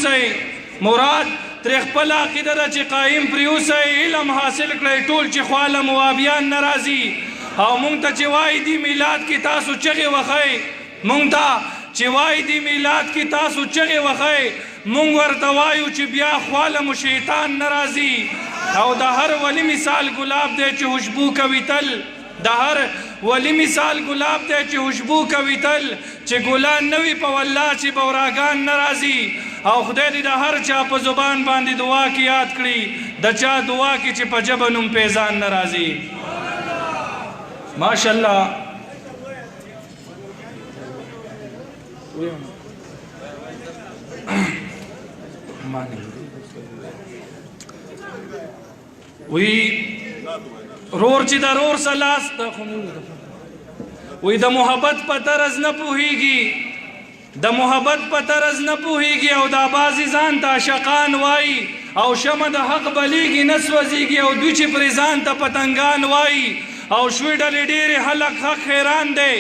اوسئ مراد ترې خپله عقیده ده چې قایم پرې اوسئ علم حاصل کړئ ټول چې خواله موابیان نه راځي او مونږ ته چې وایي دې میلاد کې تاسو چغې وښئ مونږ ته چې وایي دې میلاد کې تاسو چغې وښئ مونږ ورته وایو چې بیا خواله مو شیطان نه راځي او د هر ولی مثال ګلاب دی چې خوشبو کوي تل د هر ولی مثال ګلاب دی چې خوشبو کوي تل چې ګلان نه وي په والله چې بوراګان نه راځي او خدای دې د هر چا په زبان باندې دعا کې یاد کړي د چا دعا کې چې په ژبه نوم پیزان نه راځي ماشاءالله وی رور چې د رور سلاس وی د محبت په طرز نه پوهیږي د محبت په طرز نه پوهیږي او دا بعضې ځان ته عاشقان وایي او شمع د حق بلیږي نه سوځېږي او دوی چې پرې ځان ته پتنګان وایي او شوې ډلې ډېرې خلک حق حیران دی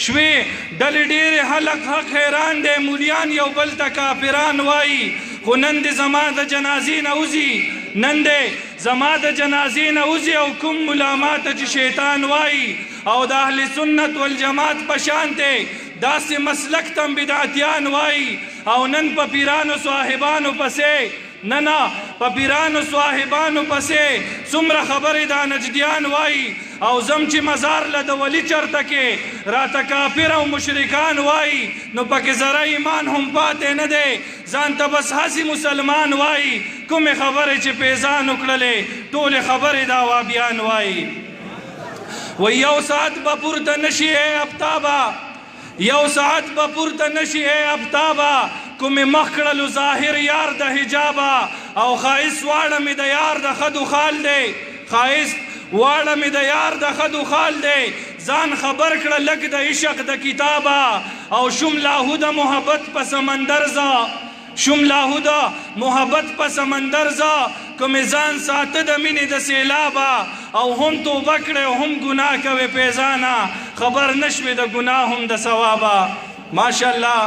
شوې ډلې ډېرې خلک حق حیران دی مولیان یو بل ته کافران وایي خو نن دې زما د جنازې نه وځي نن دې زما د جنازې نه وځي او کوم ملا ماته چې شیطان وایي او د اهل سنت والجماعت په شان دی داسې مسلک تم بدعتیان وایي او نن په پیرانو صاحبانو پسې نه په پیرانو صاحبانو پسې څومره خبرې دا نجدیان وایي او زم چې مزار له د ولي چرته کې راته کافر او مشرکان وایي نو پکې ذره ایمان هم پاتې نه دی ځان ته بس هسې مسلمان وایي کومې خبرې چې پیزان وکړلې ټولې خبرې دا وابیان وایي و یو ساعت به پورته نشي ای افتابه یو ساعت به پورته نشي ای افتابه کومې مخ کړلو ظاهر یار د حجابه او ښایست واړه مې د یار د خدو خال دی ښایست واړه مې د یار د خدو خال دی ځان خبر کړه لږ د عشق د کتابه او شوم لاهو د محبت په سمندر ځه شوم لاهو د محبت په سمندر ځه کومې ځان ساته د مینې د سیلابه او هم توبه کړې او هم ګناه کوې پیزانه خبر نشوې د ګناه هم د ثوابه ماشاءالله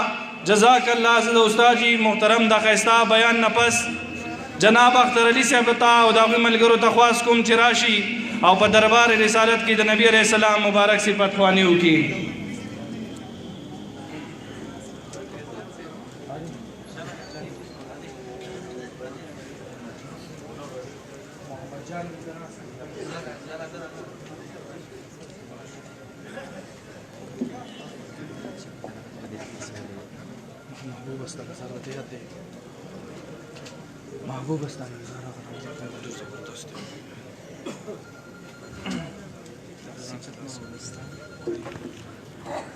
جزاک الله زه د استاد جي محترم د ښایسته بیان نه پس جناب اختر علي صاحب ته او د هغوی ملګرو ته خواست کوم چې راشي او په دربار رسالت کې د نبي علیه السلام مبارک صفت خواني وکړي محبوب استاد زبردست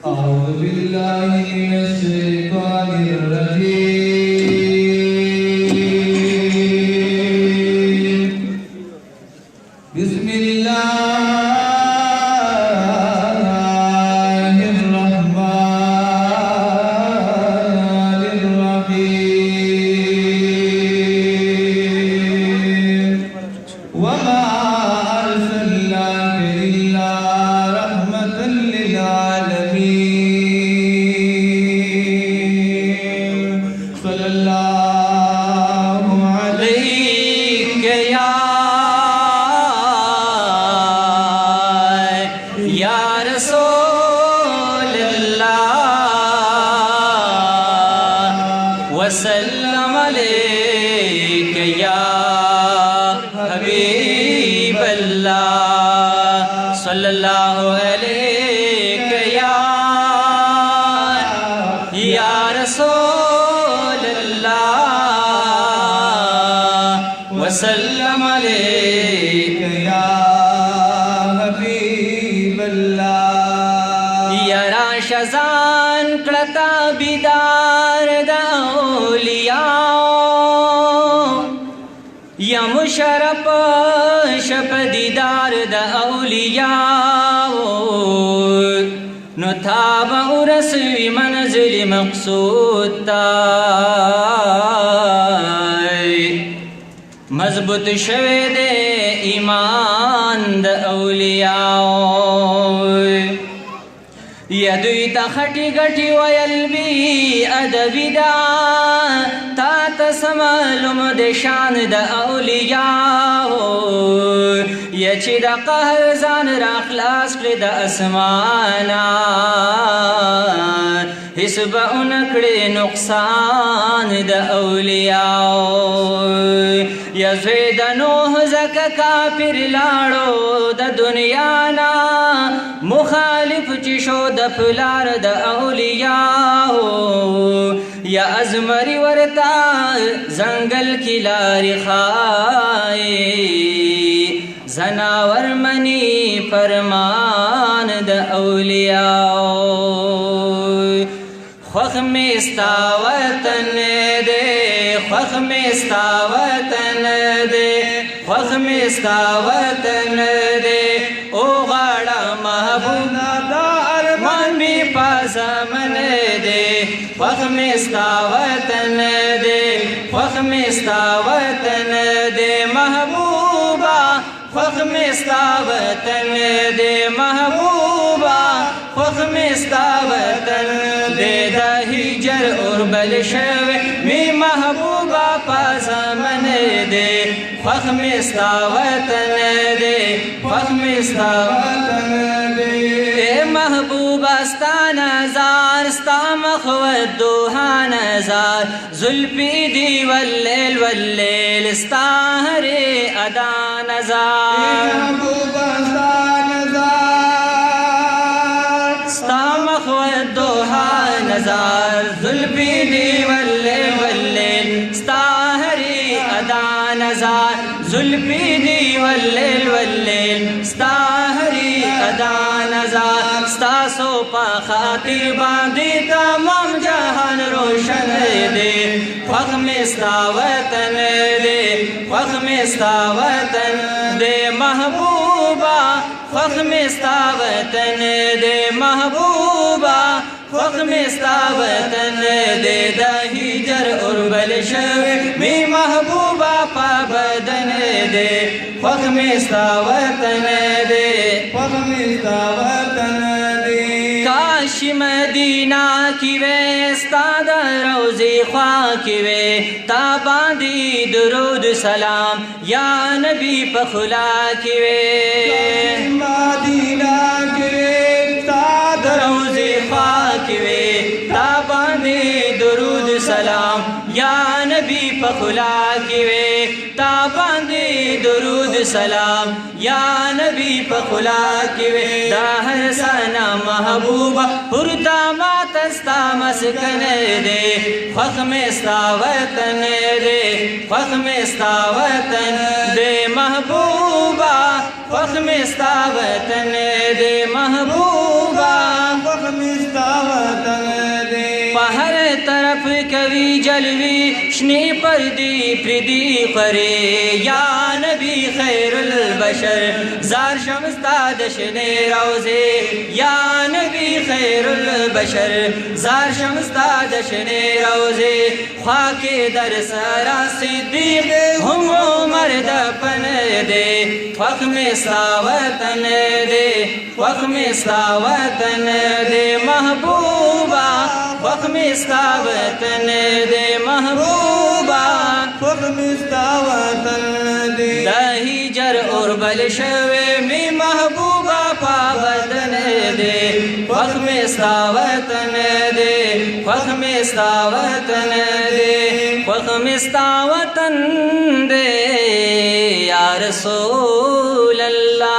أعوذ بالله من الشيطان الرجيم بسم الله वसल्लम अलैका या हबीब अल्लाह सल्लल्लाहु अलैका या रसूल अल्लाह वसल्लम अलैका या हबीब अल्लाह या राशज़ान क़लता बिदार या मुशरफ शप दीदार द औलिया नुथाब उरस मंजिल मकसूद मजबूत शवे दे ईमान द औलिया यदुई ता खटी गटी वयल भी अदबिदा ता سمالم د شان د اولیاء یا چې د قهر ځان را خلاص کړې د اسمانا هیڅ به ونه کړې نقصان د اولیاء یا زوی د نوح ځکه کافر لاړو د دنیا نه مخالف چې شو د پلار د اولیاء یا ازمری ورتا زنګل کی لارې ښایي زناور منی فرمان د اولیاء خوخ میں ستا وطن دے خوخ میں ستا وطن دے خوخ میں ستا وطن دے او غاڑا محبوب دا ارمان بھی پاسمن دے خوخ میں ستا وطن دے خوخ میں ستا وطن دے محبوبا خوخ میں ستا وطن دے محبوبا خوخ میں ستا وطن دے دا ہجر اور بل شوے می محبوبا پاسمن دے خوخ میں ستا وطن دے خوخ میں ستا وطن دے اے محبوبا ستا نظار ستا مخوت دوہا نظار زلفی دی واللیل واللیل ستا ہرے ادا نظار محبوبا ستا نظار ستا مخوت دوہا نظار زلفی دی واللیل واللیل ستا ہرے ادا نظار زلفی دی واللیل واللیل ستا ہرے ادا نظار ستا سو پا خاطر باندی تمام جہان روشن دے خوخ میں ستا وطن دے خوخ میں ستا وطن دے محبوبا خوخ میں ستا وطن دے محبوبا خوخ میں ستا وطن دے دا ہجر اور بل شوے می محبوبا پا بدن دے خوخ میں ستا وطن دے خوخ میں ستا وطن دے کاش مدینہ کی وے ستا دا روزی خواہ کی وے تا باندی درود سلام یا نبی پخلا کی وے مدینہ کی وے ستا دا روزی خواہ کی وے تا باندی درود سلام یا نبی پخلا کی وے تا باندی درود سلام یا نبی پخلا کی وے دا ہر سانا محبوبہ پرتا ماتستا مسکن دے خوخ میں ستا وطن دے خوخ میں ستا وطن دے محبوبہ خوخ میں ستا وطن دے محبوبہ خوخ میں ستا وطن دے ہر طرف کبھی جلوی شنی پردی پردی خرے یا نبی خیر البشر زار شمستا دشنے روزے یا نبی خیر البشر زار شمستا دشنے روزے خواک در سرا صدیق ہم عمر دفن دے خوخ میں ستا وطن دے خوخ میں ستا وطن دے محبوبہ خوخ میں ستا وطن دے محبوبہ خوخ میں ستا وطن دے دا ہجر اور بل شوے می محبوبہ پا بدن دے خوخ میں ستا وطن دے خوخ میں ستا وطن دے خوخ میں ستا وطن دے یا رسول اللہ